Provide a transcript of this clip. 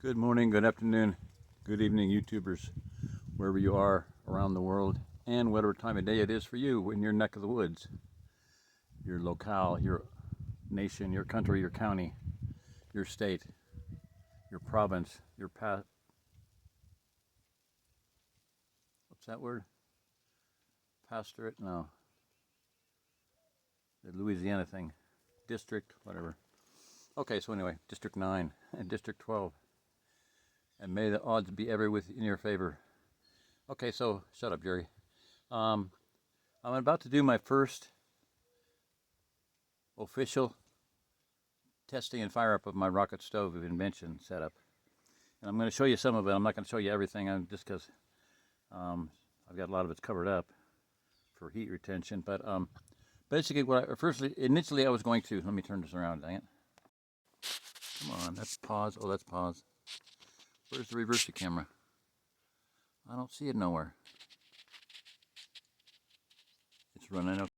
Good morning, good afternoon, good evening, YouTubers, wherever you are around the world, and whatever time of day it is for you in your neck of the woods, your locale, your nation, your country, your county, your state, your province, your what's that word? Pastorate? No. The Louisiana thing. District, whatever. Okay, so anyway, District 9 and District 12. And may the odds be ever in your favor. Okay, so shut up, Jerry. I'm about to do my first official testing and fire up of my rocket stove invention setup. And I'm going to show you some of it. I'm not going to show you everything just because I've got a lot of it's covered up for heat retention. But basically, initially I was going to, let me turn this around, dang it. Come on, that's pause. Oh, that's pause. Where's the reverse camera? I don't see it nowhere. It's running.